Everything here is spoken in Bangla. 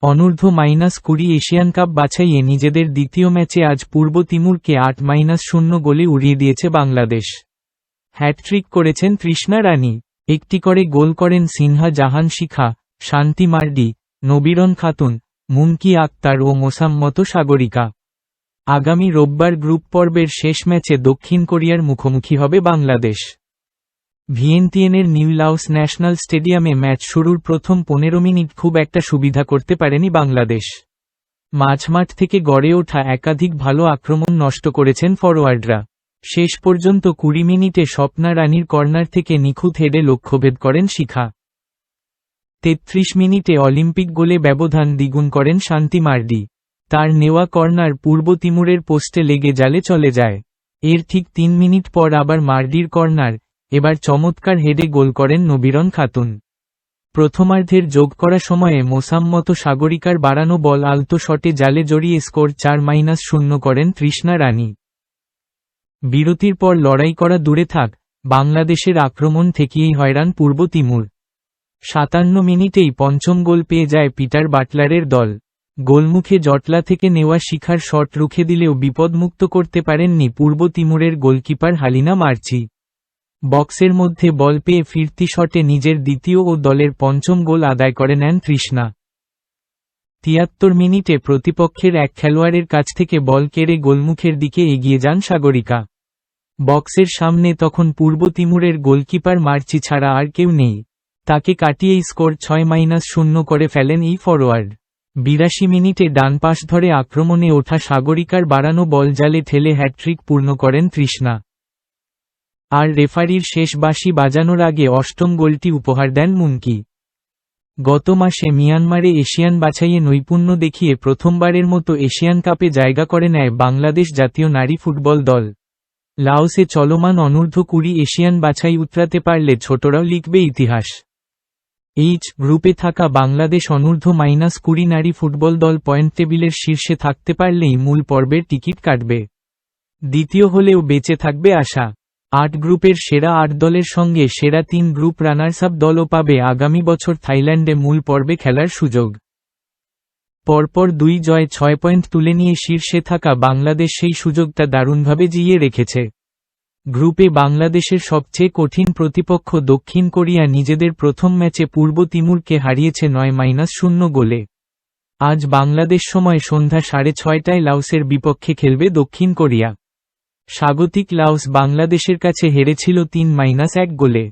অনূর্ধ্ব-20 এশিয়ান কাপ বাছাইয়ে নিজেদের দ্বিতীয় ম্যাচে আজ পূর্ব তিমুরকে 8-0 গোলে উড়িয়ে দিয়েছে বাংলাদেশ। হ্যাটট্রিক করেছেন তৃষ্ণা রানী, একটি করে গোল করেন সিনহা জাহান শিখা, শান্তি মার্ডি, নবীরন খাতুন, মুনকি আক্তার ও মোসাম্মত সাগরিকা। আগামী রোববার গ্রুপ পর্বের শেষ ম্যাচে দক্ষিণ কোরিয়ার মুখোমুখি হবে বাংলাদেশ। ভিয়েন্তিয়েনের নিউ লাওস ন্যাশনাল স্টেডিয়ামে ম্যাচ শুরুর প্রথম 15 মিনিট খুব একটা সুবিধা করতে পারেনি বাংলাদেশ। মাঝমাঠ থেকে গড়ে ওঠা একাধিক ভালো আক্রমণ নষ্ট করেছেন ফরোয়ার্ডরা। শেষ পর্যন্ত 20 মিনিটে স্বপ্না রানীর কর্নার থেকে নিখুঁত হেডে লক্ষ্যভেদ করেন শিখা। 33 মিনিটে অলিম্পিক গোলে ব্যবধান দ্বিগুণ করেন শান্তি মার্ডি। তার নেওয়া কর্নার পূর্ব তিমুরের পোস্টে লেগে জালে চলে যায়। এর ঠিক 3 মিনিট পর আবার মার্ডির কর্নার, এবার চমৎকার হেডে গোল করেন নবীরন খাতুন। প্রথমার্ধের যোগ করা সময়ে মোসাম্মত সাগরিকার বাড়ানো বল আলতো শটে জালে জড়িয়ে স্কোর 4-0 করেন তৃষ্ণা রানী। বিরতির পর লড়াই করা দূরে থাক, বাংলাদেশের আক্রমণ থেকেই হয়রান পূর্ব তিমুর। 57 মিনিটেই পঞ্চম গোল পেয়ে যায় পিটার বাটলারের দল। গোলমুখে জটলা থেকে নেওয়া শিখার শট রুখে দিলেও বিপদমুক্ত করতে পারেননি পূর্ব তিমুরের গোলকিপার হালিনা মার্চি। বক্সের মধ্যে বল পেয়ে ফিরতি শটে নিজের দ্বিতীয় ও দলের পঞ্চম গোল আদায় করে নেন তৃষ্ণা। 73 মিনিটে প্রতিপক্ষের এক খেলোয়াড়ের কাছ থেকে বল কেড়ে গোলমুখের দিকে এগিয়ে যান সাগরিকা। বক্সের সামনে তখন পূর্ব তিমুরের গোলকিপার মার্চি ছাড়া আর কেউ নেই। তাকে কাটিয়েই স্কোর 6-0 করে ফেলেন এই ফরোয়ার্ড। 82 মিনিটে ডান পাশ ধরে আক্রমণে ওঠা সাগরিকার বাড়ানো বল জালে ঠেলে হ্যাটট্রিক পূর্ণ করেন তৃষ্ণা। আর রেফারির শেষ বাঁশি বাজানোর আগে অষ্টম গোলটি উপহার দেন মুনকি। গত মাসে মিয়ানমারে এশিয়ান বাছাইয়ে নৈপুণ্য দেখিয়ে প্রথমবারের মতো এশিয়ান কাপে জায়গা করে নেয় বাংলাদেশ জাতীয় নারী ফুটবল দল। লাওসে চলমান অনূর্ধ্ব-20 এশিয়ান বাছাই উতরাতে পারলে ছোটরাও লিখবে ইতিহাস। এইচ গ্রুপে থাকা বাংলাদেশ অনূর্ধ্ব-20 নারী ফুটবল দল পয়েন্ট টেবিলের শীর্ষে থাকতে পারলেই মূল পর্বের টিকিট কাটবে। দ্বিতীয় হলেও বেঁচে থাকবে আশা। 8 গ্রুপের সেরা 8 দলের সঙ্গে সেরা 3 গ্রুপ রানার্স আপ দলও পাবে আগামী বছর থাইল্যান্ডে মূল পর্বে খেলার সুযোগ। পরপর 2 জয়ে 6 পয়েন্ট তুলে নিয়ে শীর্ষে থাকা বাংলাদেশ সেই সুযোগটা দারুণভাবে জিইয়ে রেখেছে। গ্রুপে বাংলাদেশের সবচেয়ে কঠিন প্রতিপক্ষ দক্ষিণ কোরিয়া নিজেদের প্রথম ম্যাচে পূর্ব তিমুরকে হারিয়েছে 9-0 গোলে। আজ বাংলাদেশ সময় সন্ধ্যা 6:30টায় লাওসের বিপক্ষে খেলবে দক্ষিণ কোরিয়া। স্বাগতিক লাওস বাংলাদেশের কাছে হেরেছিল 3-1 গোলে।